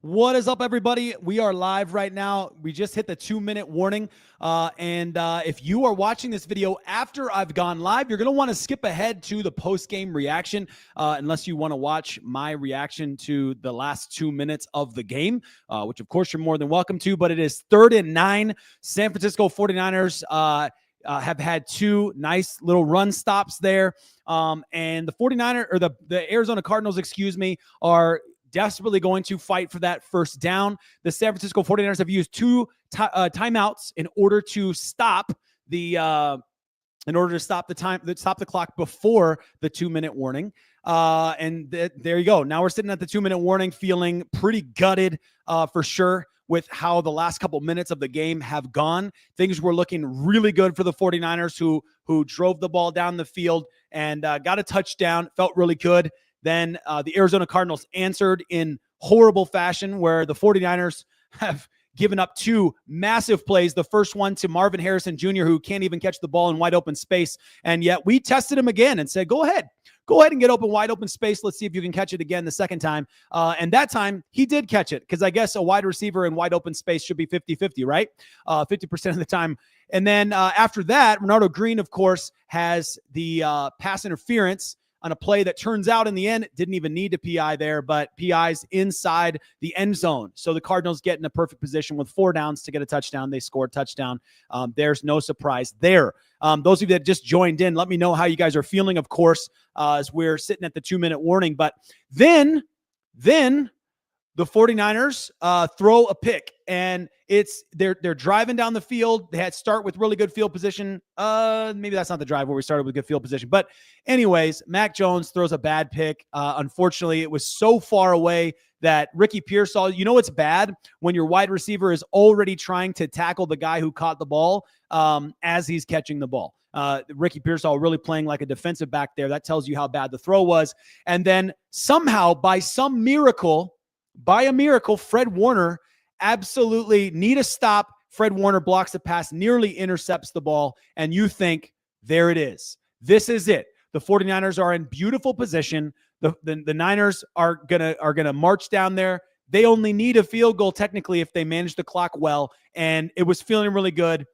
What is up, everybody? We are live right now. We just hit the 2-minute warning. If you are watching this video after I've gone live, you're going to want to skip ahead to the post-game reaction unless you want to watch my reaction to the last 2 minutes of the game, which, of course, you're more than welcome to. But it is 3rd and 9. San Francisco 49ers have had two nice little run stops there. And the 49ers, or the Arizona Cardinals, are desperately going to fight for that first down. The San Francisco 49ers have used two timeouts in order to stop the clock before the 2-minute warning. There you go. Now we're sitting at the 2-minute warning, feeling pretty gutted for sure with how the last couple minutes of the game have gone. Things were looking really good for the 49ers who drove the ball down the field and got a touchdown. Felt really good. Then the Arizona Cardinals answered in horrible fashion, where the 49ers have given up two massive plays. The first one to Marvin Harrison Jr., who can't even catch the ball in wide open space. And yet we tested him again and said, go ahead and get wide open space. Let's see if you can catch it again the second time. And that time he did catch it, because I guess a wide receiver in wide open space should be 50-50, right? 50% of the time. And then after that, Ronaldo Green, of course, has the pass interference on a play that turns out in the end didn't even need to PI there, but PI's inside the end zone. So the Cardinals get in a perfect position with 4 downs to get a touchdown. They scored touchdown. There's no surprise there. Those of you that just joined in, let me know how you guys are feeling, of course, as we're sitting at the 2-minute warning. But then the 49ers throw a pick, and they're driving down the field. They had start with really good field position. Maybe that's not the drive where we started with good field position. But anyways, Mac Jones throws a bad pick. Unfortunately, it was so far away that Ricky Pearsall, it's bad when your wide receiver is already trying to tackle the guy who caught the ball as he's catching the ball. Ricky Pearsall really playing like a defensive back there. That tells you how bad the throw was. And then somehow, by a miracle, Fred Warner absolutely need a stop. Fred Warner blocks the pass, nearly intercepts the ball, and you think, there it is. This is it. The 49ers are in beautiful position. The Niners are gonna march down there. They only need a field goal, technically, if they manage the clock well, and it was feeling really good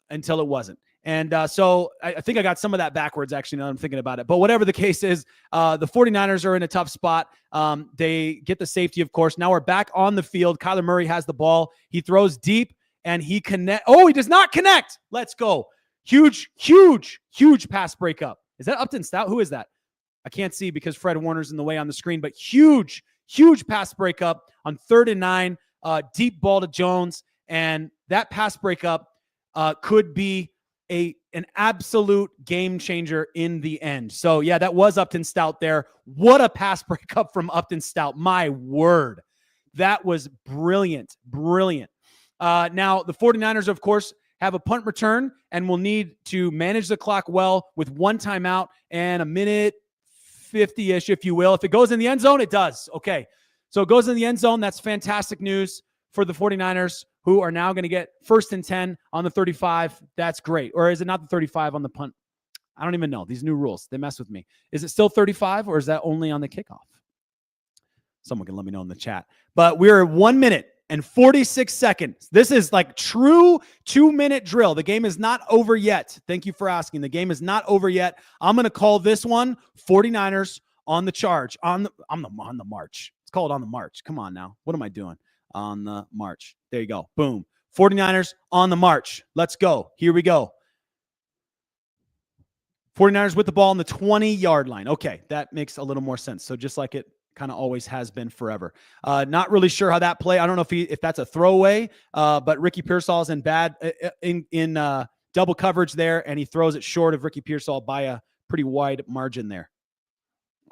until it wasn't. And so I think I got some of that backwards, actually, now I'm thinking about it. But whatever the case is, the 49ers are in a tough spot. They get the safety, of course. Now we're back on the field. Kyler Murray has the ball. He throws deep, and he does not connect. Let's go. Huge pass breakup. Is that Upton Stout? Who is that? I can't see because Fred Warner's in the way on the screen, but huge pass breakup on 3rd and 9. Deep ball to Jones, and that pass breakup could be an absolute game changer in the end. So, yeah, that was Upton Stout there. What a pass breakup from Upton Stout. My word. That was brilliant. Now, the 49ers, of course, have a punt return and will need to manage the clock well with 1 timeout and 1:50-ish, if you will. If it goes in the end zone, it does. Okay. So it goes in the end zone. That's fantastic news for the 49ers, who are now going to get 1st and 10 on the 35. That's great. Or is it not the 35 on the punt? I don't even know. These new rules, they mess with me. Is it still 35, or is that only on the kickoff? Someone can let me know in the chat. But we're 1 minute and 46 seconds. This is like true 2-minute drill. The game is not over yet. Thank you for asking. The game is not over yet. I'm going to call this one 49ers on the charge. On the march. It's called on the march. Come on now. What am I doing? On the march. There you go. Boom. 49ers on the march. Let's go. Here we go. 49ers with the ball on the 20-yard line. Okay, that makes a little more sense. So just like it kind of always has been forever. Not really sure how that play. I don't know if that's a throwaway, but Ricky Pearsall is in double coverage there, and he throws it short of Ricky Pearsall by a pretty wide margin there.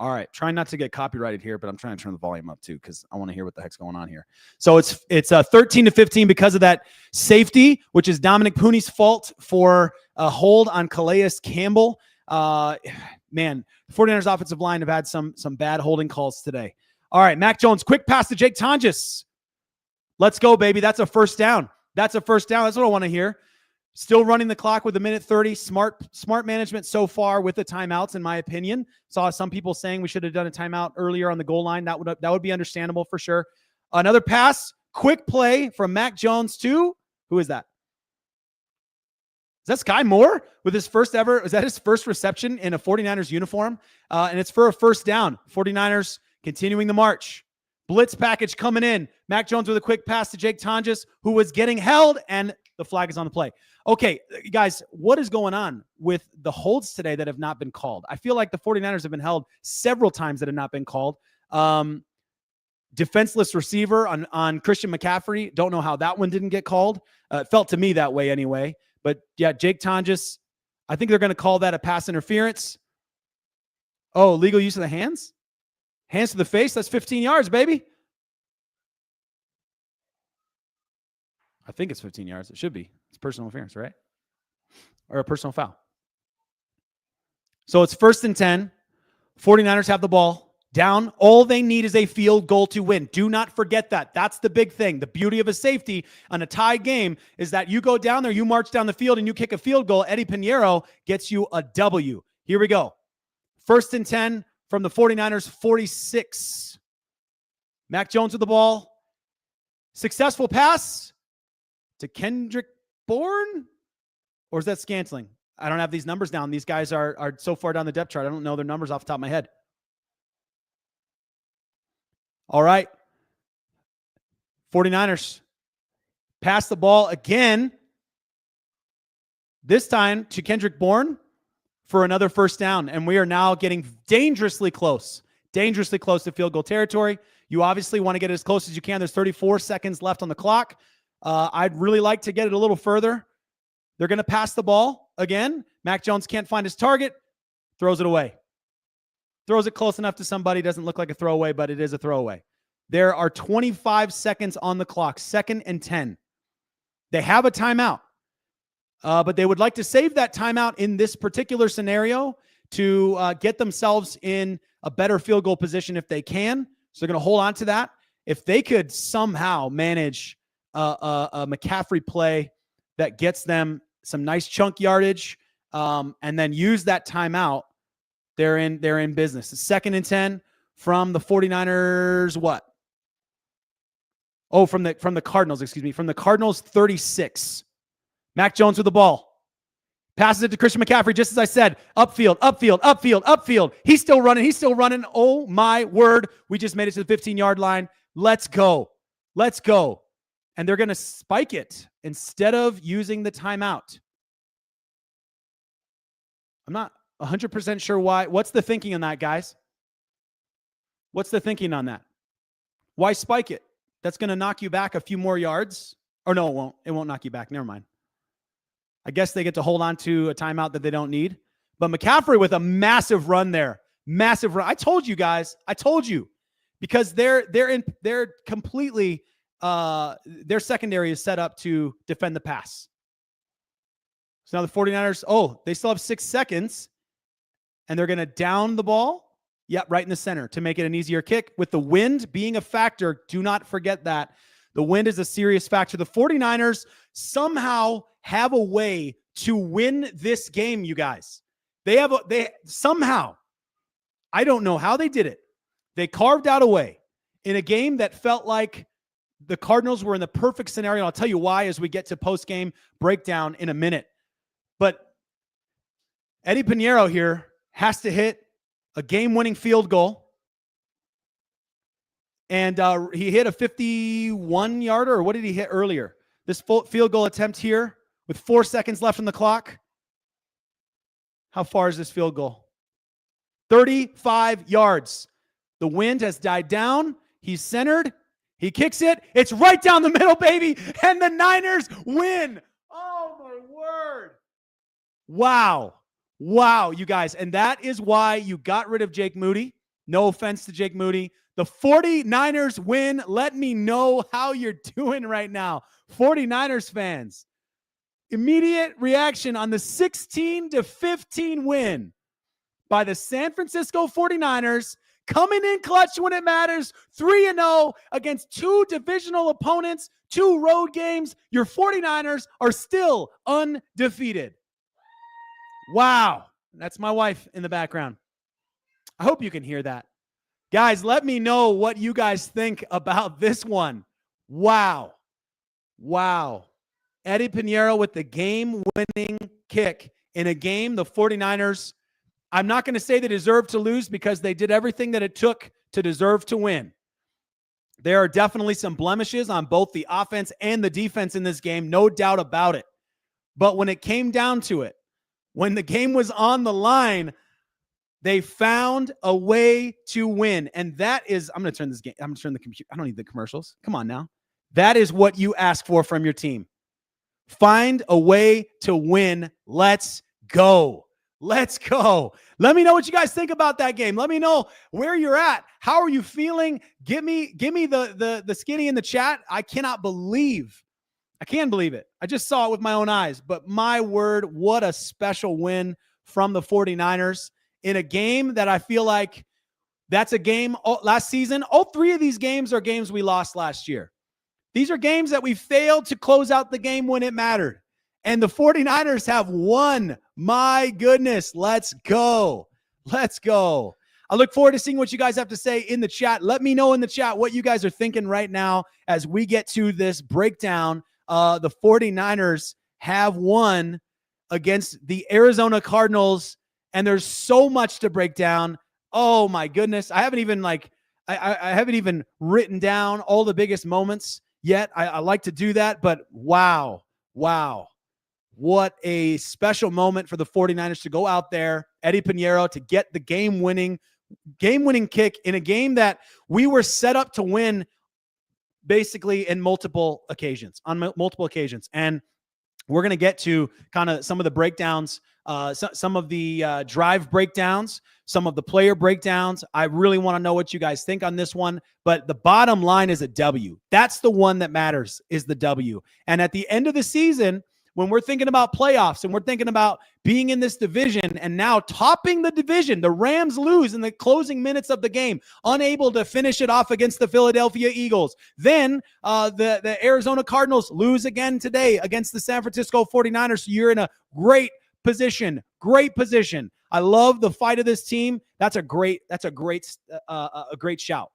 All right, trying not to get copyrighted here, but I'm trying to turn the volume up too because I want to hear what the heck's going on here. So it's 13-15 because of that safety, which is Dominic Pooney's fault for a hold on Calais Campbell. Man, the 49ers offensive line have had some bad holding calls today. All right, Mac Jones, quick pass to Jake Tonjes. Let's go, baby. That's a first down. That's what I want to hear. Still running the clock with 1:30. Smart management so far with the timeouts, in my opinion. Saw some people saying we should have done a timeout earlier on the goal line. That would be understandable for sure. Another pass, quick play from Mac Jones to, who is that? Is that Sky Moore with his first ever? Is that his first reception in a 49ers uniform? And it's for a first down. 49ers continuing the march. Blitz package coming in. Mac Jones with a quick pass to Jake Tonjes, who was getting held, and the flag is on the play. Okay, guys, what is going on with the holds today that have not been called? I feel like the 49ers have been held several times that have not been called. Defenseless receiver on Christian McCaffrey. Don't know how that one didn't get called. It felt to me that way anyway. But yeah, Jake Tonjes, I think they're going to call that a pass interference. Oh, legal use of the hands? Hands to the face? That's 15 yards, baby. I think it's 15 yards. It should be. It's personal interference, right? Or a personal foul. So it's 1st and 10. 49ers have the ball. Down, all they need is a field goal to win. Do not forget that. That's the big thing. The beauty of a safety on a tied game is that you go down there, you march down the field, and you kick a field goal. Eddie Pinheiro gets you a W. Here we go. 1st and 10 from the 49ers, 46. Mac Jones with the ball. Successful pass to Kendrick Bourne? Or is that Scantling? I don't have these numbers down. These guys are so far down the depth chart. I don't know their numbers off the top of my head. All right. 49ers pass the ball again. This time to Kendrick Bourne for another first down. And we are now getting dangerously close to field goal territory. You obviously want to get as close as you can. There's 34 seconds left on the clock. I'd really like to get it a little further. They're going to pass the ball again. Mac Jones can't find his target. Throws it away. Throws it close enough to somebody. Doesn't look like a throwaway, but it is a throwaway. There are 25 seconds on the clock. 2nd and 10. They have a timeout, but they would like to save that timeout in this particular scenario to get themselves in a better field goal position if they can. So they're going to hold on to that. If they could somehow manage a McCaffrey play that gets them some nice chunk yardage and then use that timeout, they're in business. It's 2nd and 10 from the 49ers. What? Oh, from the Cardinals, excuse me. From the Cardinals, 36. Mac Jones with the ball. Passes it to Christian McCaffrey, just as I said. Upfield. He's still running. Oh, my word. We just made it to the 15-yard line. Let's go. And they're going to spike it instead of using the timeout. I'm not 100% sure why. What's the thinking on that, guys? What's the thinking on that? Why spike it? That's going to knock you back a few more yards. Or no, it won't. It won't knock you back. Never mind. I guess they get to hold on to a timeout that they don't need. But McCaffrey with a massive run there. Massive run. I told you guys. Because they're completely their secondary is set up to defend the pass. So now the 49ers, they still have 6 seconds. And they're going to down the ball. Yep, right in the center to make it an easier kick. With the wind being a factor, do not forget that. The wind is a serious factor. The 49ers somehow have a way to win this game, you guys. They somehow, I don't know how they did it. They carved out a way in a game that felt like the Cardinals were in the perfect scenario. And I'll tell you why as we get to post-game breakdown in a minute. But Eddie Pinheiro here has to hit a game-winning field goal. And he hit a 51-yarder, or what did he hit earlier? This field goal attempt here with 4 seconds left on the clock. How far is this field goal? 35 yards. The wind has died down. He's centered. He kicks it. It's right down the middle, baby. And the Niners win. Oh, my word. Wow, you guys. And that is why you got rid of Jake Moody. No offense to Jake Moody. The 49ers win. Let me know how you're doing right now. 49ers fans. Immediate reaction on the 16-15 win by the San Francisco 49ers. Coming in clutch when it matters. 3-0 against 2 divisional opponents, 2 road games. Your 49ers are still undefeated. Wow. That's my wife in the background. I hope you can hear that. Guys, let me know what you guys think about this one. Wow. Eddie Pinheiro with the game-winning kick in a game the 49ers, I'm not going to say they deserve to lose because they did everything that it took to deserve to win. There are definitely some blemishes on both the offense and the defense in this game, no doubt about it. But when it came down to it, when the game was on the line, they found a way to win. And that is, I'm going to turn this game, I'm going to turn the computer. I don't need the commercials. Come on now. That is what you ask for from your team. Find a way to win. Let's go. Let's go. Let me know what you guys think about that game. Let me know where you're at. How are you feeling? Give me the skinny in the chat. I can't believe it. I just saw it with my own eyes, but my word, what a special win from the 49ers in a game that I feel like that's a game last season. All three of these games are games we lost last year. These are games that we failed to close out the game when it mattered. And the 49ers have won. My goodness. Let's go. Let's go. I look forward to seeing what you guys have to say in the chat. Let me know in the chat what you guys are thinking right now as we get to this breakdown. The 49ers have won against the Arizona Cardinals, and there's so much to break down. Oh my goodness. I haven't even I haven't even written down all the biggest moments yet. I like to do that, but wow. What a special moment for the 49ers to go out there, Eddie Pinheiro, to get the game-winning kick in a game that we were set up to win basically in multiple occasions. And we're going to get to kind of some of the breakdowns, some of the drive breakdowns, some of the player breakdowns. I really want to know what you guys think on this one, but the bottom line is a W. That's the one that matters, is the W. And at the end of the season, when we're thinking about playoffs and we're thinking about being in this division and now topping the division, the Rams lose in the closing minutes of the game, unable to finish it off against the Philadelphia Eagles. Then the Arizona Cardinals lose again today against the San Francisco 49ers. So you're in a great position. I love the fight of this team. That's a great shout.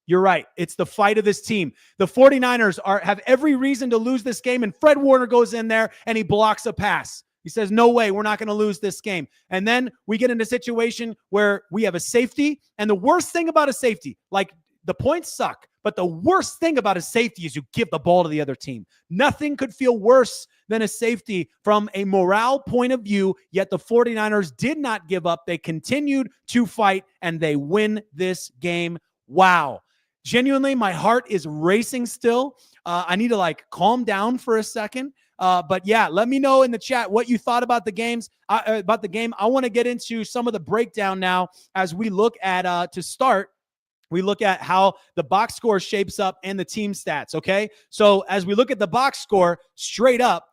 You're right. It's the fight of this team. The 49ers have every reason to lose this game, and Fred Warner goes in there and he blocks a pass. He says, no way, we're not going to lose this game. And then we get in a situation where we have a safety, and the worst thing about a safety, like the points suck, but the worst thing about a safety is you give the ball to the other team. Nothing could feel worse than a safety from a morale point of view, yet the 49ers did not give up. They continued to fight, and they win this game. Wow. Genuinely, my heart is racing still. I need to calm down for a second. But yeah, let me know in the chat what you thought about the game. I want to get into some of the breakdown now as we look at, to start, we look at how the box score shapes up and the team stats, okay? So as we look at the box score straight up,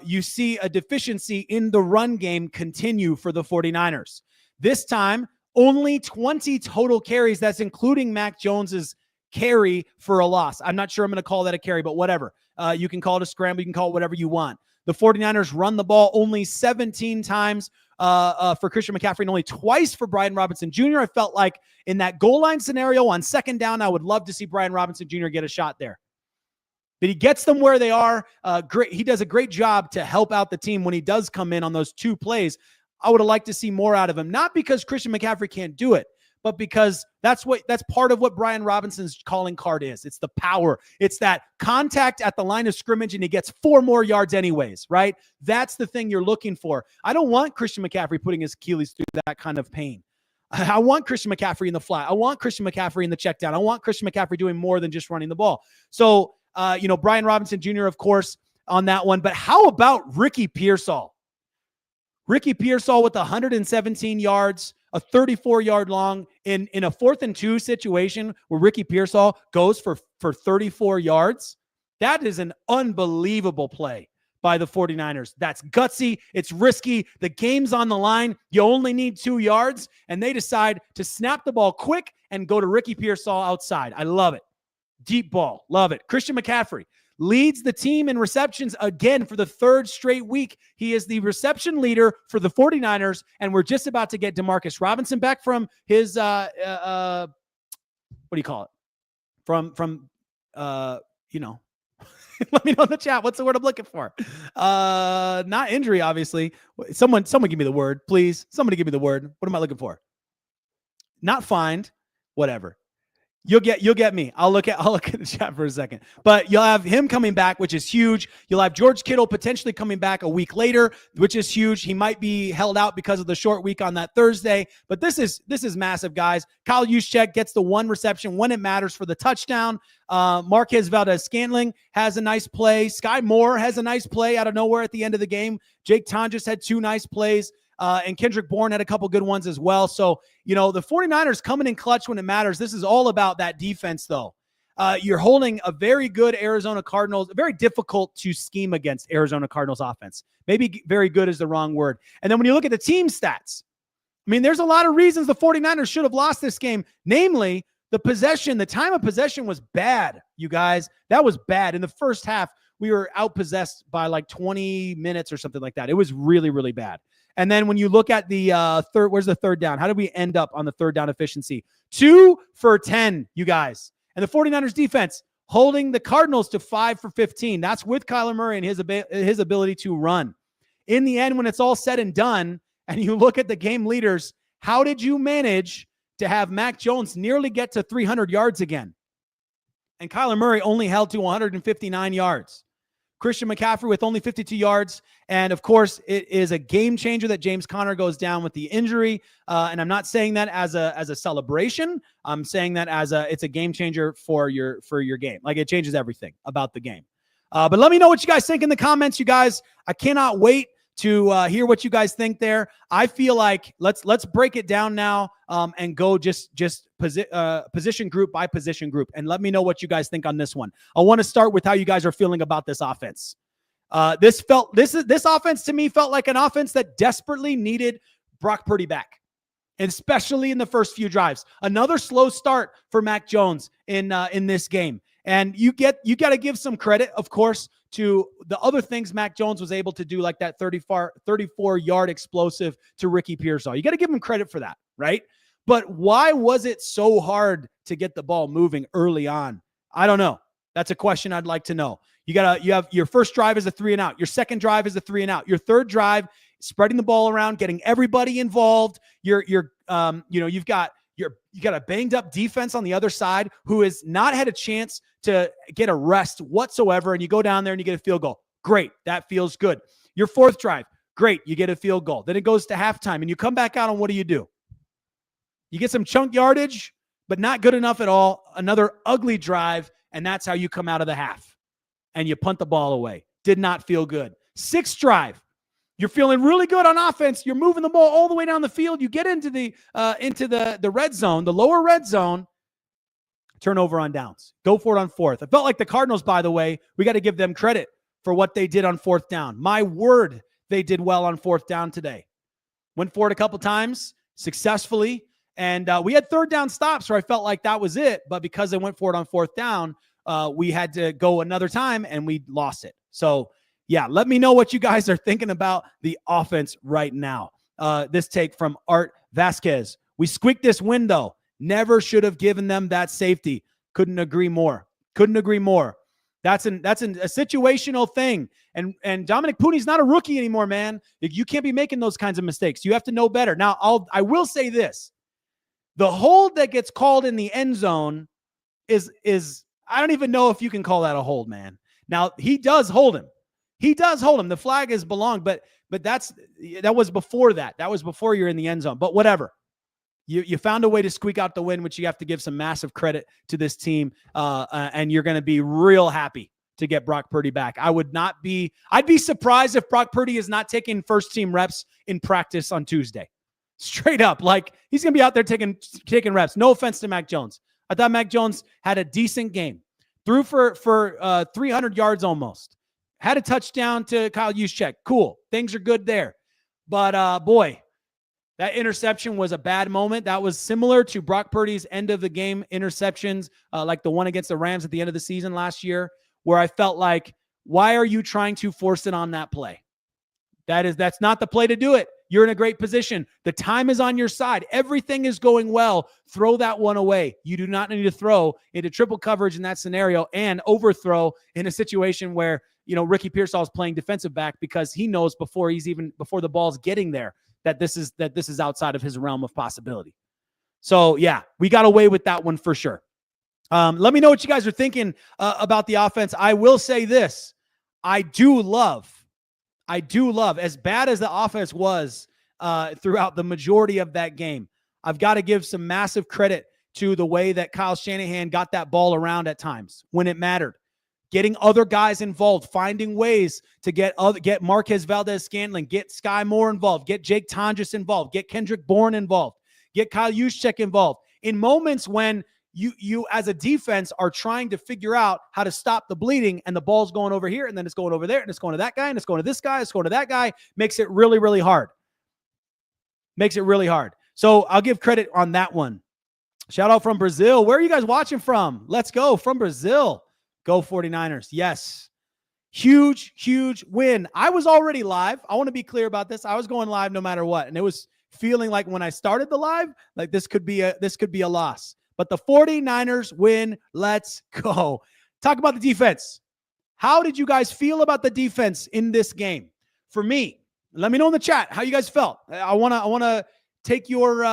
you see a deficiency in the run game continue for the 49ers. This time, only 20 total carries. That's including Mac Jones's carry for a loss. I'm not sure I'm going to call that a carry, but whatever. You can call it a scramble. You can call it whatever you want. The 49ers run the ball only 17 times for Christian McCaffrey and only twice for Brian Robinson Jr. I felt like in that goal line scenario on second down, I would love to see Brian Robinson Jr. get a shot there. But he gets them where they are. Great. He does a great job to help out the team when he does come in on those two plays. I would have liked to see more out of him, not because Christian McCaffrey can't do it, but because that's part of what Brian Robinson's calling card is. It's the power. It's that contact at the line of scrimmage, and he gets 4 more yards anyways, right? That's the thing you're looking for. I don't want Christian McCaffrey putting his Achilles through that kind of pain. I want Christian McCaffrey in the flat. I want Christian McCaffrey in the check down. I want Christian McCaffrey doing more than just running the ball. So, Brian Robinson Jr., of course, on that one. But how about Ricky Pearsall? Ricky Pearsall with 117 yards, a 34-yard long in a 4th and 2 situation where Ricky Pearsall goes for 34 yards. That is an unbelievable play by the 49ers. That's gutsy. It's risky. The game's on the line. You only need 2 yards, and they decide to snap the ball quick and go to Ricky Pearsall outside. I love it. Deep ball. Love it. Christian McCaffrey leads the team in receptions again for the 3rd straight week. He is the reception leader for the 49ers, and we're just about to get Demarcus Robinson back from his what do you call it? From you know, let me know in the chat. What's the word I'm looking for? Not injury, obviously. Someone give me the word, please. Somebody give me the word. What am I looking for? Not fined. Whatever. You'll get me. I'll look at the chat for a second. But you'll have him coming back, which is huge. You'll have George Kittle potentially coming back a week later, which is huge. He might be held out because of the short week on that Thursday. But this is massive, guys. Kyle Juszczyk gets the 1 reception when it matters for the touchdown. Marquez Valdes-Scantling has a nice play. Sky Moore has a nice play out of nowhere at the end of the game. Jake Tonjes had 2 nice plays. And Kendrick Bourne had a couple good ones as well. So, the 49ers coming in clutch when it matters. This is all about that defense, though. You're holding a very good Arizona Cardinals, very difficult to scheme against Arizona Cardinals offense. Maybe very good is the wrong word. And then when you look at the team stats, I mean, there's a lot of reasons the 49ers should have lost this game. Namely, the time of possession was bad, you guys. That was bad. In the first half, we were outpossessed by like 20 minutes or something like that. It was really, really bad. And then when you look at the where's the third down? How did we end up on the third down efficiency? 2 for 10, you guys. And the 49ers defense holding the Cardinals to 5 for 15. That's with Kyler Murray and his ability to run. In the end, when it's all said and done, and you look at the game leaders, how did you manage to have Mac Jones nearly get to 300 yards again? And Kyler Murray only held to 159 yards. Christian McCaffrey with only 52 yards. And of course, it is a game changer that James Conner goes down with the injury. And I'm not saying that as a celebration. I'm saying that it's a game changer for your game. Like, it changes everything about the game. But let me know what you guys think in the comments, you guys. I cannot wait to hear what you guys think there. I feel like let's break it down now and go just position group by position group, and let me know what you guys think on this one. I want to start with how you guys are feeling about this offense. This offense to me felt like an offense that desperately needed Brock Purdy back, and especially in the first few drives. Another slow start for Mac Jones in this game. And you got to give some credit, of course, to the other things Mac Jones was able to do, like that 34-yard explosive to Ricky Pearsall. You got to give him credit for that, right? But why was it so hard to get the ball moving early on? I don't know. That's a question I'd like to know. You have your first drive is a 3-and-out. Your second drive is a 3-and-out. Your third drive, spreading the ball around, getting everybody involved. You've got a banged up defense on the other side who has not had a chance to get a rest whatsoever. And you go down there and you get a field goal. Great. That feels good. Your fourth drive. Great. You get a field goal. Then it goes to halftime and you come back out, and what do? You get some chunk yardage, but not good enough at all. Another ugly drive. And that's how you come out of the half, and you punt the ball away. Did not feel good. Sixth drive. You're feeling really good on offense. You're moving the ball all the way down the field. You get into the red zone, the lower red zone. Turnover on downs. Go for it on fourth. I felt like the Cardinals, by the way, we got to give them credit for what they did on fourth down. My word, they did well on fourth down today. Went for it a couple times successfully. And we had third down stops where I felt like that was it. But because they went for it on fourth down, we had to go another time and we lost it. So, yeah, let me know what you guys are thinking about the offense right now. This take from Art Vasquez. We squeaked this window. Never should have given them that safety. Couldn't agree more. That's a situational thing. And Dominic Pooney's not a rookie anymore, man. You can't be making those kinds of mistakes. You have to know better. Now, I will say this. The hold that gets called in the end zone is I don't even know if you can call that a hold, man. Now, he does hold him. The flag is belonged, but that was before that. That was before you're in the end zone. But whatever. You found a way to squeak out the win, which you have to give some massive credit to this team. And you're going to be real happy to get Brock Purdy back. I'd be surprised if Brock Purdy is not taking first team reps in practice on Tuesday. Straight up. Like, he's going to be out there taking reps. No offense to Mac Jones. I thought Mac Jones had a decent game. Threw for 300 yards almost. Had a touchdown to Kyle Juszczyk. Cool. Things are good there. But, boy, that interception was a bad moment. That was similar to Brock Purdy's end of the game interceptions, like the one against the Rams at the end of the season last year, where I felt like, why are you trying to force it on that play? That's not the play to do it. You're in a great position. The time is on your side. Everything is going well. Throw that one away. You do not need to throw into triple coverage in that scenario and overthrow in a situation where, Ricky Pearsall is playing defensive back because he knows before the ball's getting there that this is outside of his realm of possibility. So yeah, we got away with that one for sure. Let me know what you guys are thinking about the offense. I will say this. I do love, as bad as the offense was throughout the majority of that game, I've got to give some massive credit to the way that Kyle Shanahan got that ball around at times when it mattered. Getting other guys involved, finding ways to get Marquez Valdez-Scantling, get Sky Moore involved, get Jake Tonjes involved, get Kendrick Bourne involved, get Kyle Juszczyk involved. In moments when you as a defense are trying to figure out how to stop the bleeding and the ball's going over here and then it's going over there and it's going to that guy and it's going to this guy, it's going to that guy, makes it really, really hard. So I'll give credit on that one. Shout out from Brazil. Where are you guys watching from? Let's go from Brazil. Go 49ers. Yes. Huge, huge win. I was already live. I want to be clear about this. I was going live no matter what. And it was feeling like when I started the live, like this could be a loss. But the 49ers win. Let's go. Talk about the defense. How did you guys feel about the defense in this game? For me, let me know in the chat how you guys felt. I want to take your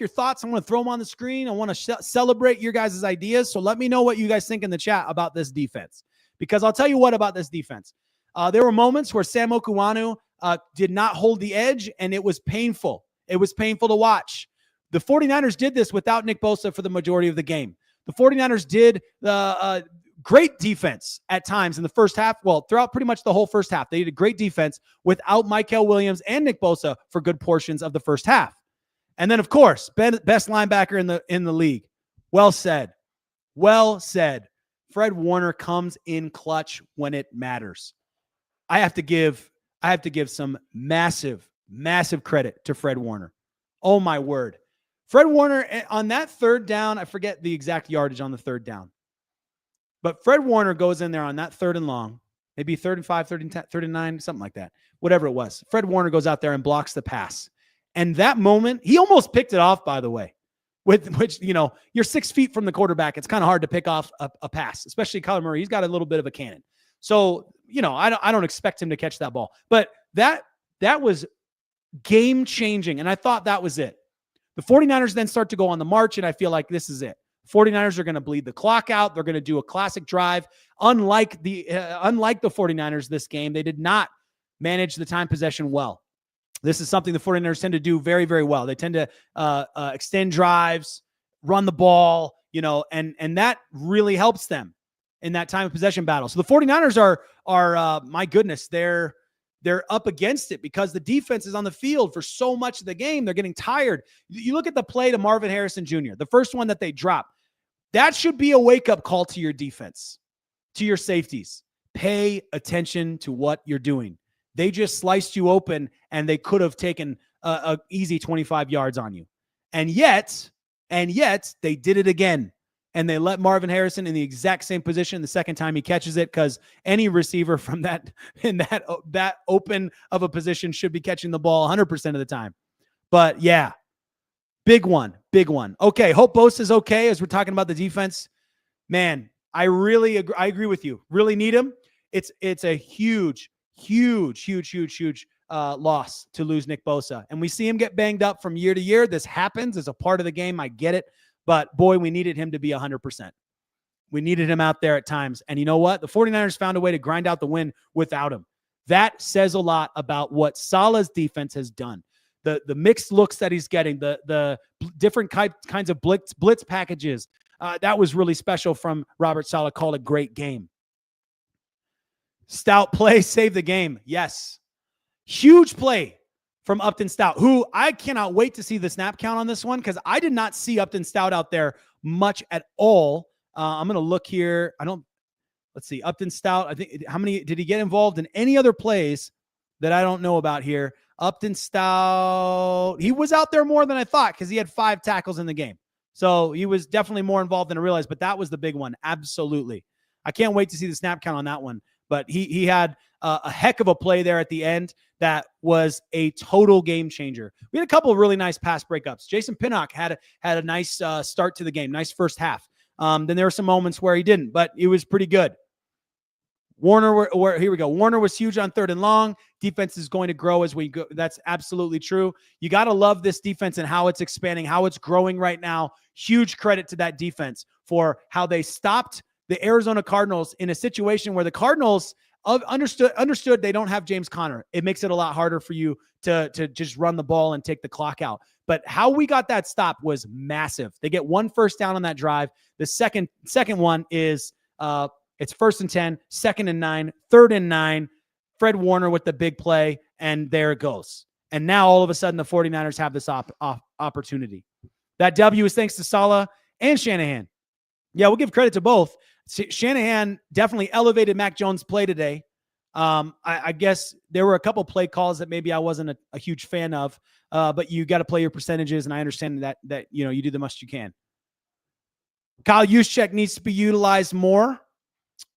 thoughts. I want to throw them on the screen. I want to celebrate your guys' ideas. So let me know what you guys think in the chat about this defense. Because I'll tell you what about this defense. There were moments where Sam Okuanu did not hold the edge, and it was painful. It was painful to watch. The 49ers did this without Nick Bosa for the majority of the game. The 49ers did great defense at times in the first half. Well, throughout pretty much the whole first half. They did a great defense without Mykel Williams and Nick Bosa for good portions of the first half. And then, of course, best linebacker in the league. Well said. Well said. Fred Warner comes in clutch when it matters. I have to give some massive, massive credit to Fred Warner. Oh, my word. Fred Warner, on that third down, I forget the exact yardage on the third down. But Fred Warner goes in there on that third and long, maybe 3rd and 5, 3rd and 10, 3rd and 9, something like that. Whatever it was. Fred Warner goes out there and blocks the pass. And that moment, he almost picked it off, by the way, which, you're 6 feet from the quarterback. It's kind of hard to pick off a pass, especially Kyler Murray. He's got a little bit of a cannon. So, I don't expect him to catch that ball. But that was game changing. And I thought that was it. The 49ers then start to go on the march, and I feel like this is it. 49ers are going to bleed the clock out. They're going to do a classic drive. Unlike the 49ers this game, they did not manage the time possession well. This is something the 49ers tend to do very, very well. They tend to extend drives, run the ball, and that really helps them in that time of possession battle. So the 49ers are my goodness, they're up against it because the defense is on the field for so much of the game. They're getting tired. You look at the play to Marvin Harrison Jr., the first one that they dropped. That should be a wake-up call to your defense, to your safeties. Pay attention to what you're doing. They just sliced you open, and they could have taken a easy 25 yards on you. And yet, they did it again. And they let Marvin Harrison in the exact same position the second time he catches it, because any receiver from that open of a position should be catching the ball 100% of the time. But yeah, big one. Okay, hope Bosa is okay as we're talking about the defense. Man, I agree with you. Really need him. It's a huge loss to lose Nick Bosa. And we see him get banged up from year to year. This happens. It's a part of the game. I get it. But, boy, we needed him to be 100%. We needed him out there at times. And you know what? The 49ers found a way to grind out the win without him. That says a lot about what Saleh's defense has done. The mixed looks that he's getting, the different kinds of blitz packages. That was really special from Robert Saleh. Called a great game. Stout play saved the game. Yes. Huge play from Upton Stout, who I cannot wait to see the snap count on this one, because I did not see Upton Stout out there much at all. I'm going to look here. Let's see. Upton Stout, I think, how many did he get involved in any other plays that I don't know about here? Upton Stout, he was out there more than I thought, because he had 5 tackles in the game. So he was definitely more involved than I realized, but that was the big one. Absolutely. I can't wait to see the snap count on that one. But he had a heck of a play there at the end that was a total game changer. We had a couple of really nice pass breakups. Jason Pinnock had a nice start to the game, nice first half. Then there were some moments where he didn't, but it was pretty good. Warner, here we go. Warner was huge on 3rd and long. Defense is going to grow as we go. That's absolutely true. You got to love this defense and how it's expanding, how it's growing right now. Huge credit to that defense for how they stopped the Arizona Cardinals in a situation where the Cardinals understood they don't have James Conner. It makes it a lot harder for you to just run the ball and take the clock out. But how we got that stop was massive. They get 1 first down on that drive. The second one is it's 1st and 10, 2nd and 9, 3rd and 9. Fred Warner with the big play, and there it goes. And now all of a sudden the 49ers have this opportunity. That W is thanks to Saleh and Shanahan. Yeah, we'll give credit to both. Shanahan definitely elevated Mac Jones' play today. I guess there were a couple play calls that maybe I wasn't a huge fan of, but you got to play your percentages, and I understand that you do the most you can. Kyle Juszczyk needs to be utilized more.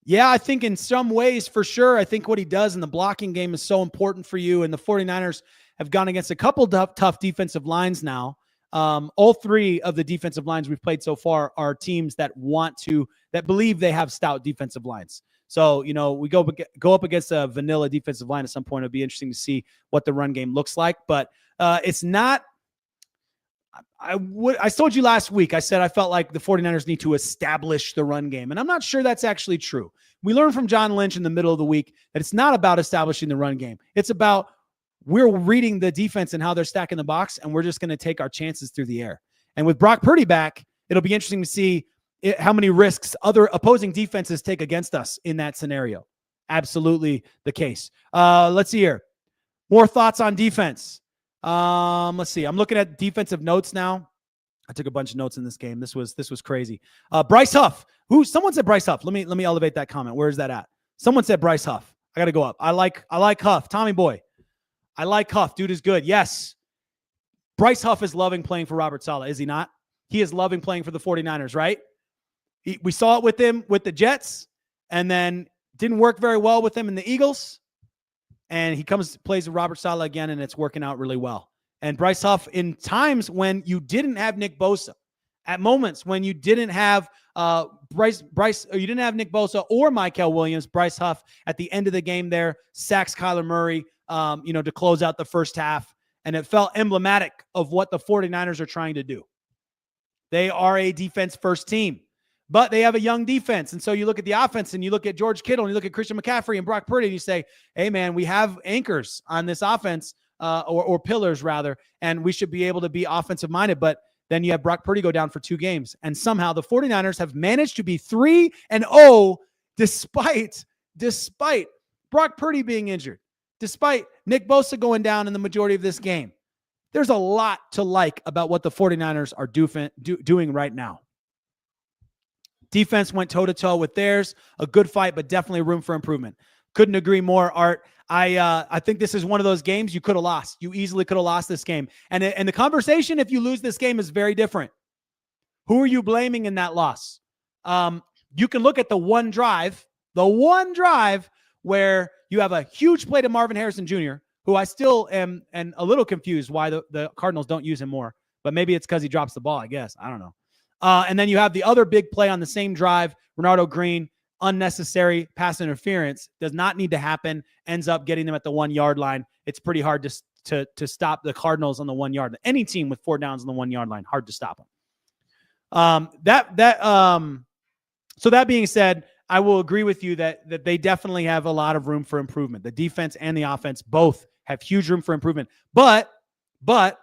Yeah, I think in some ways, for sure. I think what he does in the blocking game is so important for you, and the 49ers have gone against a couple tough defensive lines now. All 3 of the defensive lines we've played so far are teams that believe they have stout defensive lines. So, we go up against a vanilla defensive line at some point. It'll be interesting to see what the run game looks like, but it's not. I told you last week, I said I felt like the 49ers need to establish the run game, and I'm not sure that's actually true. We learned from John Lynch in the middle of the week that it's not about establishing the run game. It's about we're reading the defense and how they're stacking the box, and we're just going to take our chances through the air. And with Brock Purdy back, it'll be interesting to see how many risks other opposing defenses take against us in that scenario. Absolutely the case. Let's see here. More thoughts on defense. Let's see. I'm looking at defensive notes now. I took a bunch of notes in this game. This was crazy. Bryce Huff. Someone said Bryce Huff. Let me elevate that comment. Where is that at? Someone said Bryce Huff. I got to go up. I like Huff. Tommy boy. I like Huff. Dude is good. Yes. Bryce Huff is loving playing for Robert Saleh, is he not? He is loving playing for the 49ers, right? We saw it with him with the Jets, and then didn't work very well with him in the Eagles. And he plays with Robert Saleh again, and it's working out really well. And Bryce Huff, in times when you didn't have Nick Bosa, at moments when you didn't have you didn't have Nick Bosa or Mykel Williams, Bryce Huff at the end of the game there sacks Kyler Murray, to close out the first half. And it felt emblematic of what the 49ers are trying to do. They are a defense-first team, but they have a young defense. And so you look at the offense and you look at George Kittle and you look at Christian McCaffrey and Brock Purdy and you say, hey, man, we have anchors on this offense, or pillars, rather, and we should be able to be offensive-minded. But then you have Brock Purdy go down for 2 games. And somehow the 49ers have managed to be 3-0 despite Brock Purdy being injured, despite Nick Bosa going down in the majority of this game. There's a lot to like about what the 49ers are doing right now. Defense went toe-to-toe with theirs. A good fight, but definitely room for improvement. Couldn't agree more, Art. I think this is one of those games you could have lost. You easily could have lost this game. And the conversation, if you lose this game, is very different. Who are you blaming in that loss? You can look at the one drive where you have a huge play to Marvin Harrison Jr., who I still am a little confused why the Cardinals don't use him more. But maybe it's because he drops the ball, I guess. I don't know. And then you have the other big play on the same drive, Renardo Green, unnecessary pass interference, does not need to happen, ends up getting them at the 1 yard line. It's pretty hard to stop the Cardinals on the 1 yard. Any team with 4 downs on the 1 yard line, hard to stop them. So that being said, I will agree with you that they definitely have a lot of room for improvement. The defense and the offense both have huge room for improvement. But Brock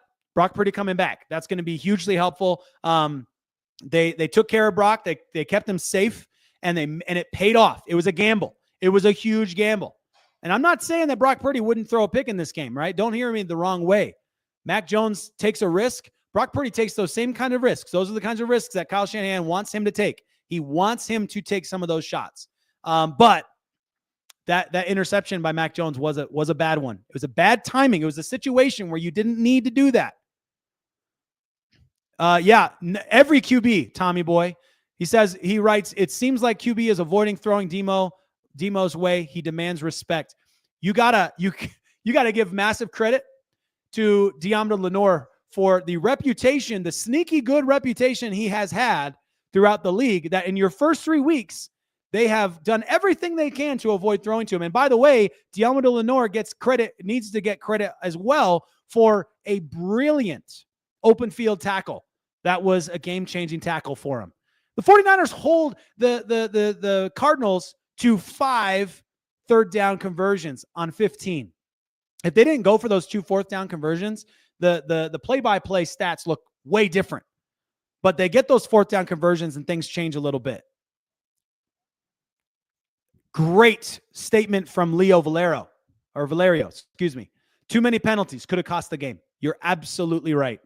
Purdy coming back, that's going to be hugely helpful. They took care of Brock. They kept him safe, and it paid off. It was a gamble. It was a huge gamble. And I'm not saying that Brock Purdy wouldn't throw a pick in this game, right? Don't hear me the wrong way. Mac Jones takes a risk. Brock Purdy takes those same kind of risks. Those are the kinds of risks that Kyle Shanahan wants him to take. He wants him to take some of those shots. But that interception by Mac Jones was a bad one. It was a bad timing. It was a situation where you didn't need to do that. Every QB, Tommy boy. He writes, it seems like QB is avoiding throwing Demo's way. He demands respect. you gotta give massive credit to Diamond Lenore for the reputation, the sneaky good reputation he has had throughout the league, that in your first 3 weeks, they have done everything they can to avoid throwing to him. And by the way, Diamond Lenore needs to get credit as well for a brilliant open field tackle. That was a game-changing tackle for him. The 49ers hold the Cardinals to 5 third down conversions on 15. If they didn't go for those 2 fourth down conversions, the play-by-play stats look way different. But they get those fourth down conversions and things change a little bit. Great statement from Valerio, excuse me. Too many penalties could have cost the game. You're absolutely right.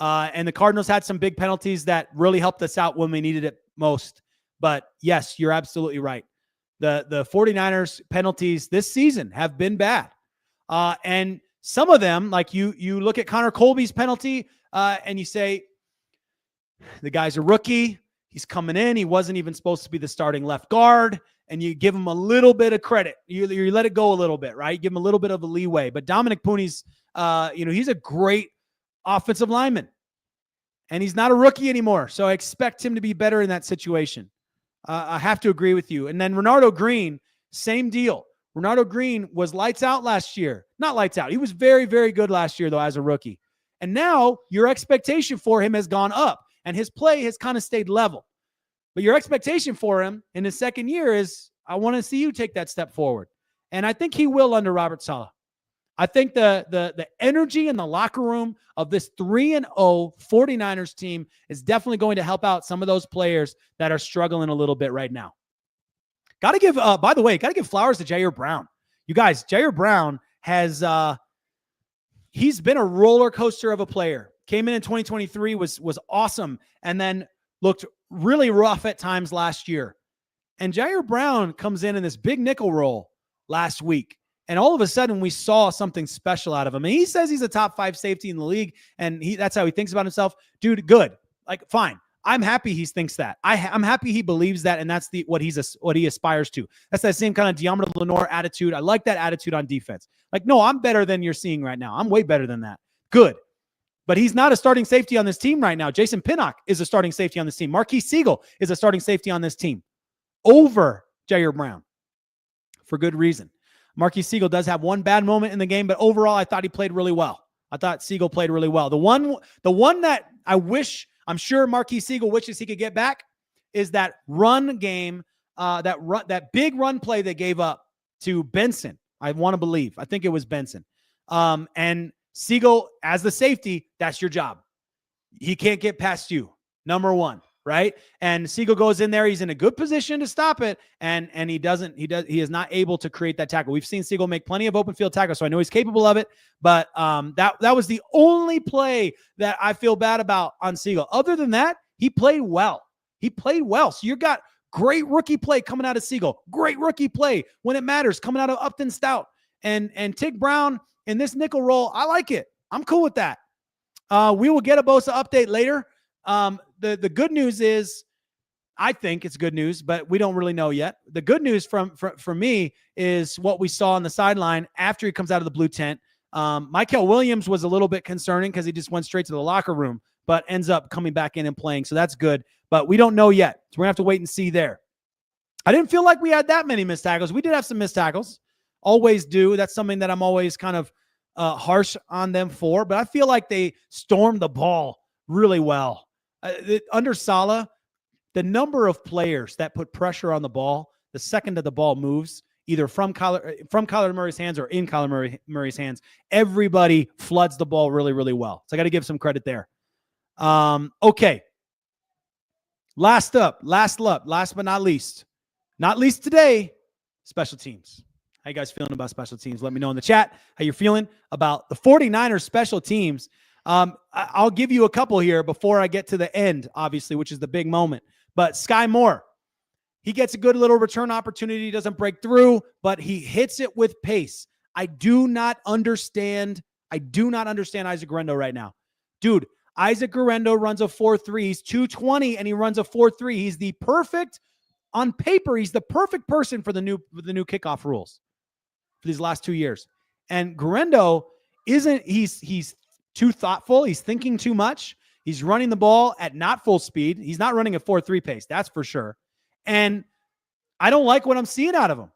And the Cardinals had some big penalties that really helped us out when we needed it most. But yes, you're absolutely right. The 49ers penalties this season have been bad. And some of them, like you look at Connor Colby's penalty and you say, the guy's a rookie. He's coming in. He wasn't even supposed to be the starting left guard. And you give him a little bit of credit. You let it go a little bit, right? Give him a little bit of a leeway. But Dominic Pooney's, he's a great offensive lineman. And he's not a rookie anymore. So I expect him to be better in that situation. I have to agree with you. And then Renardo Green, same deal. Renardo Green was lights out last year. Not lights out. He was very, very good last year, though, as a rookie. And now your expectation for him has gone up. And his play has kind of stayed level. But your expectation for him in his second year is, I want to see you take that step forward. And I think he will under Robert Saleh. I think the energy in the locker room of this 3-0 49ers team is definitely going to help out some of those players that are struggling a little bit right now. Got to give, by the way, got to give flowers to Jair Brown. You guys, Jair Brown has, he's been a roller coaster of a player. Came in 2023, was awesome, and then looked really rough at times last year. And Jair Brown comes in this big nickel role last week. And all of a sudden, we saw something special out of him. And he says he's a top 5 safety in the league, and that's how he thinks about himself. Dude, good. Like, fine. I'm happy he thinks that. I'm happy he believes that, and that's what he aspires to. That's that same kind of Diamond Lenore attitude. I like that attitude on defense. Like, no, I'm better than you're seeing right now. I'm way better than that. Good. But he's not a starting safety on this team right now. Jason Pinnock is a starting safety on this team. Marquise Siegel is a starting safety on this team over Jair Brown for good reason. Marquise Siegel does have one bad moment in the game, but overall, I thought he played really well. I thought Siegel played really well. The one that I'm sure Marquise Siegel wishes he could get back is that run game, that big run play they gave up to Benson. I want to believe. I think it was Benson. And Siegel, as the safety, that's your job. He can't get past you, number one, right? And Siegel goes in there. He's in a good position to stop it, and he is not able to create that tackle. We've seen Siegel make plenty of open field tackles, so I know he's capable of it. But that was the only play that I feel bad about on Siegel. Other than that, he played well. He played well. So you got great rookie play coming out of Siegel. Great rookie play when it matters coming out of Upton Stout. And Tig Brown in this nickel role, I like it. I'm cool with that. We will get a Bosa update later. The good news is, I think it's good news, but we don't really know yet. The good news for me is what we saw on the sideline after he comes out of the blue tent. Michael Williams was a little bit concerning because he just went straight to the locker room, but ends up coming back in and playing. So that's good, but we don't know yet. So we're gonna have to wait and see there. I didn't feel like we had that many missed tackles. We did have some missed tackles. Always do. That's something that I'm always kind of harsh on them for, but I feel like they stormed the ball really well. Under Saleh, the number of players that put pressure on the ball, the second that the ball moves, either from Kyler Murray's hands or in Kyler Murray's hands, everybody floods the ball really, really well. So I got to give some credit there. Okay. Last but not least today, special teams. How you guys feeling about special teams? Let me know in the chat how you're feeling about the 49ers special teams. I'll give you a couple here before I get to the end, obviously, which is the big moment. But Sky Moore, he gets a good little return opportunity. He doesn't break through, but he hits it with pace. I do not understand Isaac Guerrero right now. Dude, Isaac Guerrero runs a 4.3. He's 220, and he runs a 4.3. He's the perfect, on paper, he's the perfect person for the new kickoff rules. for these last 2 years. And Guerrero he's too thoughtful. He's thinking too much. He's running the ball at not full speed. He's not running a 4.3 pace. That's for sure. And I don't like what I'm seeing out of him.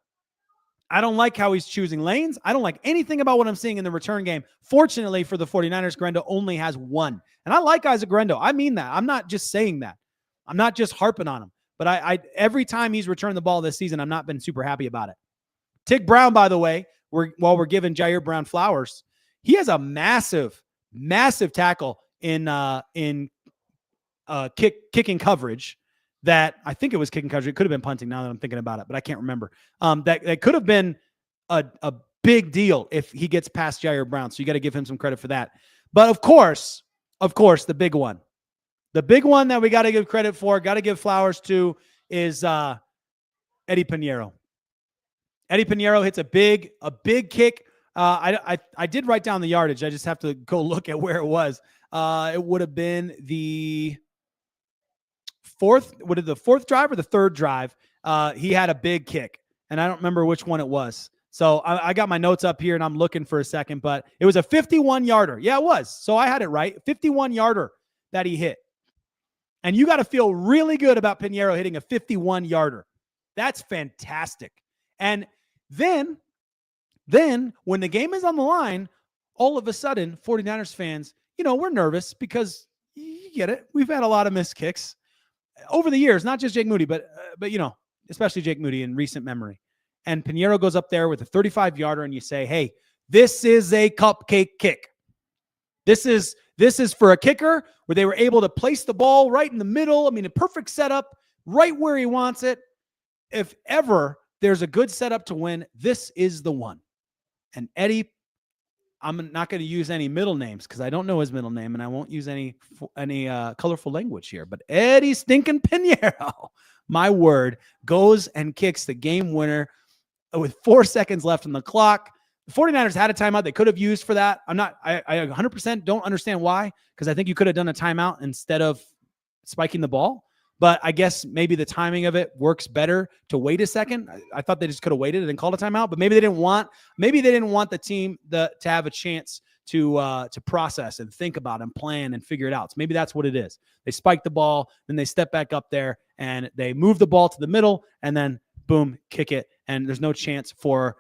I don't like how he's choosing lanes. I don't like anything about what I'm seeing in the return game. Fortunately for the 49ers, Guerrero only has one. And I like Isaac Guerrero. I mean that. I'm not just saying that. I'm not just harping on him. But I every time he's returned the ball this season, I've not been super happy about it. Tig Brown, by the way, while we're giving Jair Brown flowers, he has a massive tackle in kicking coverage that I think it was kicking coverage. It could have been punting now that I'm thinking about it, but I can't remember. That could have been a big deal if he gets past Jair Brown. So you got to give him some credit for that. But of course, the big one that we got to give credit for, got to give flowers to is Eddie Pinheiro. Eddie Pinheiro hits a big kick. I did write down the yardage. I just have to go look at where it was. It would have been the fourth drive or the third drive. He had a big kick, and I don't remember which one it was. So I got my notes up here, and I'm looking for a second, but it was a 51-yarder. Yeah, it was. So I had it right. 51-yarder that he hit. And you got to feel really good about Pinheiro hitting a 51-yarder. That's fantastic. And then when the game is on the line, all of a sudden, 49ers fans, we're nervous because you get it. We've had a lot of missed kicks over the years, not just Jake Moody, but especially Jake Moody in recent memory. And Pinheiro goes up there with a 35-yarder, and you say, hey, this is a cupcake kick. This is for a kicker where they were able to place the ball right in the middle. I mean, a perfect setup right where he wants it. If ever there's a good setup to win, this is the one. And Eddie, I'm not going to use any middle names because I don't know his middle name, and I won't use any colorful language here. But Eddie stinking Pinheiro, my word, goes and kicks the game winner with 4 seconds left on the clock. The 49ers had a timeout they could have used for that. I 100% don't understand why, because I think you could have done a timeout instead of spiking the ball. But I guess maybe the timing of it works better to wait a second. I thought they just could have waited and called a timeout, but maybe they didn't want the team to have a chance to process and think about and plan and figure it out. So maybe that's what it is. They spike the ball, then they step back up there and they move the ball to the middle, and then boom, kick it. And there's no chance for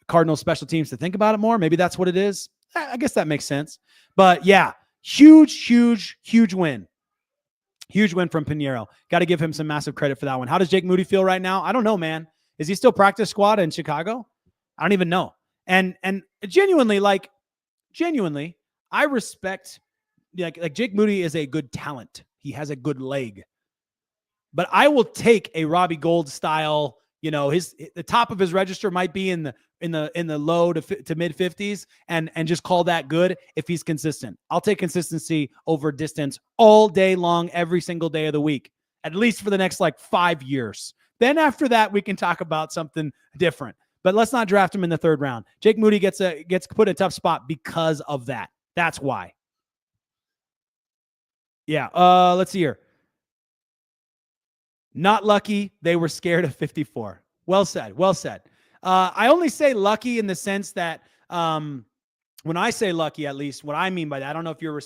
Cardinals special teams to think about it more. Maybe that's what it is. I guess that makes sense. But yeah, huge win. Huge win from Pinheiro. Got to give him some massive credit for that one. How does Jake Moody feel right now? I don't know, man. Is he still practice squad in Chicago? I don't even know. And genuinely, I respect, like Jake Moody is a good talent. He has a good leg. But I will take a Robbie Gould style, the top of his register might be in the low to mid 50s and just call that good if he's consistent. I'll take consistency over distance all day long, every single day of the week, at least for the next 5 years. Then after that, we can talk about something different. But let's not draft him in the third round. Jake Moody gets put in a tough spot because of that. That's why. Yeah. Let's see here. Not lucky. They were scared of 54. Well said. I only say lucky in the sense that when I say lucky, at least what I mean by that, I don't know if you're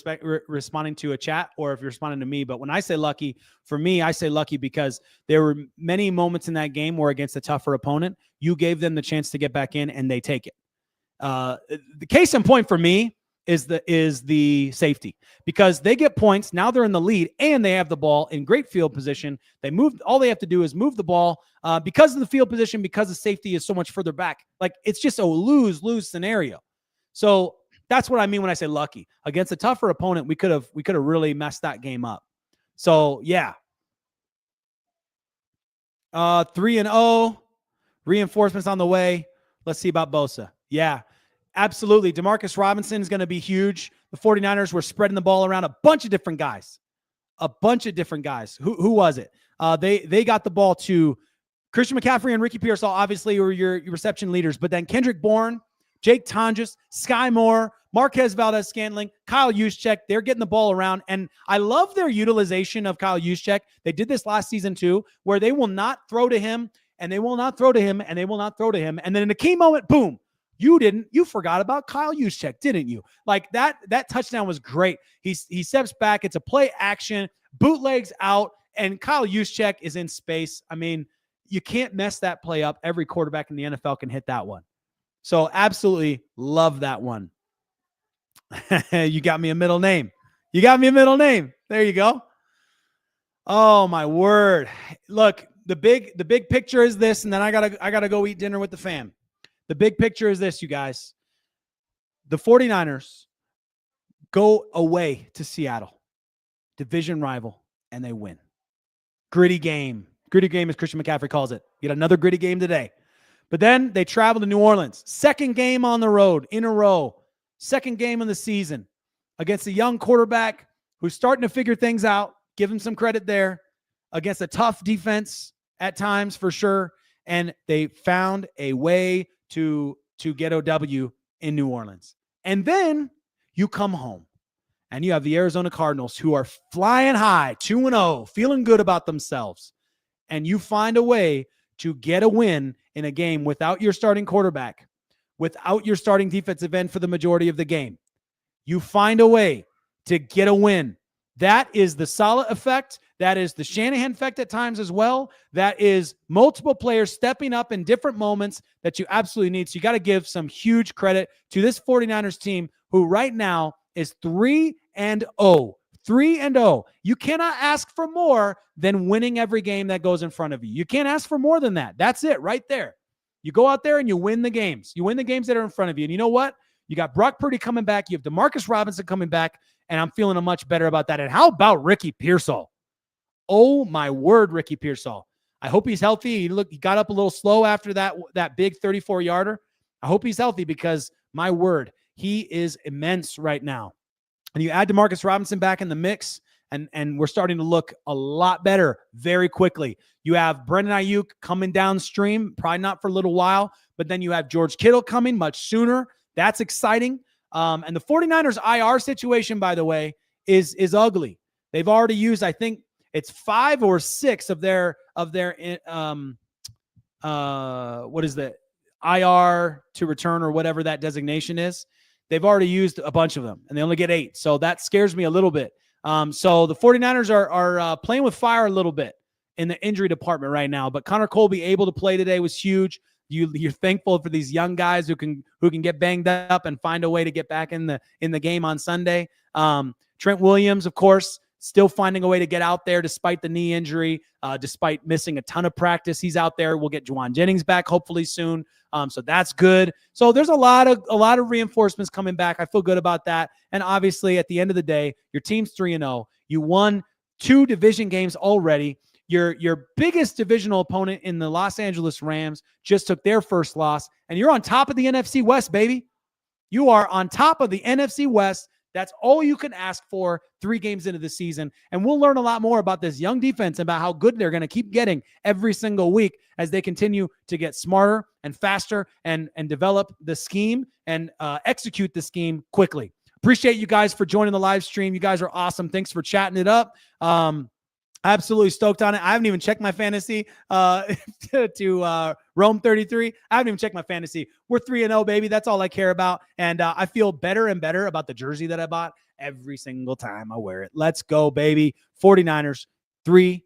responding to a chat or if you're responding to me, but when I say lucky, for me, I say lucky because there were many moments in that game where against a tougher opponent, you gave them the chance to get back in and they take it. The case in point for me is the safety, because they get points. Now they're in the lead and they have the ball in great field position. All they have to do is move the ball because of the field position, because the safety is so much further back. It's just a lose-lose scenario. So that's what I mean when I say lucky. Against a tougher opponent, we could have really messed that game up. So yeah. 3-0. Reinforcements on the way. Let's see about Bosa. Yeah. Absolutely. Demarcus Robinson is going to be huge. The 49ers were spreading the ball around a bunch of different guys. Who was it? They got the ball to Christian McCaffrey and Ricky Pearsall, obviously, were your reception leaders. But then Kendrick Bourne, Jake Tonjes, Sky Moore, Marquez Valdez-Scantling, Kyle Juszczyk, they're getting the ball around. And I love their utilization of Kyle Juszczyk. They did this last season too, where they will not throw to him and they will not throw to him, and they will not throw to him. And then in a key moment, boom, you forgot about Kyle Juszczyk, didn't you? Like that touchdown was great. He steps back. It's a play action, bootlegs out, and Kyle Juszczyk is in space. I mean, you can't mess that play up. Every quarterback in the NFL can hit that one. So absolutely love that one. You got me a middle name. There you go. Oh my word. Look, the big picture is this, and then I gotta go eat dinner with the fam. The big picture is this, you guys. The 49ers go away to Seattle, division rival, and they win. Gritty game. Gritty game, as Christian McCaffrey calls it. Get another gritty game today. But then they travel to New Orleans. Second game on the road in a row. Second game of the season against a young quarterback who's starting to figure things out. Give him some credit there. Against a tough defense at times, for sure. And they found a way to get a W in New Orleans. And then you come home and you have the Arizona Cardinals, who are flying high, 2-0, feeling good about themselves. And you find a way to get a win in a game without your starting quarterback, without your starting defensive end for the majority of the game. You find a way to get a win. That is the Saleh effect. That is the Shanahan effect at times as well. That is multiple players stepping up in different moments that you absolutely need. So you got to give some huge credit to this 49ers team, who right now is 3-0. 3-0. You cannot ask for more than winning every game that goes in front of you. You can't ask for more than that. That's it right there. You go out there and you win the games. You win the games that are in front of you. And you know what? You got Brock Purdy coming back. You have DeMarcus Robinson coming back. And I'm feeling much better about that. And how about Ricky Pearsall? Oh, my word, Ricky Pearsall. I hope he's healthy. He got up a little slow after that big 34-yarder. I hope he's healthy, because, my word, he is immense right now. And you add DeMarcus Robinson back in the mix, and we're starting to look a lot better very quickly. You have Brandon Ayuk coming downstream, probably not for a little while, but then you have George Kittle coming much sooner. That's exciting. And the 49ers IR situation, by the way, is ugly. They've already used, I think it's 5 or 6 of their what is the IR to return, or whatever that designation is. They've already used a bunch of them, and they only get 8. So that scares me a little bit. So the 49ers are playing with fire a little bit in the injury department right now. But Connor Colby able to play today was huge. You're thankful for these young guys who can get banged up and find a way to get back in the game on Sunday. Trent Williams, of course, still finding a way to get out there despite the knee injury, despite missing a ton of practice. He's out there. We'll get Juwan Jennings back hopefully soon. So that's good. So there's a lot of reinforcements coming back. I feel good about that. And obviously, at the end of the day, your team's 3-0. You won 2 division games already. Your biggest divisional opponent in the Los Angeles Rams just took their first loss, and you're on top of the NFC West, baby. You are on top of the NFC West. That's all you can ask for 3 games into the season. And we'll learn a lot more about this young defense, about how good they're going to keep getting every single week as they continue to get smarter and faster and develop the scheme and execute the scheme quickly. Appreciate you guys for joining the live stream. You guys are awesome. Thanks for chatting it up. Absolutely stoked on it. I haven't even checked my fantasy to Rome 33. I haven't even checked my fantasy. We're 3-0, baby. That's all I care about. And I feel better and better about the jersey that I bought every single time I wear it. Let's go, baby. 49ers 3-0.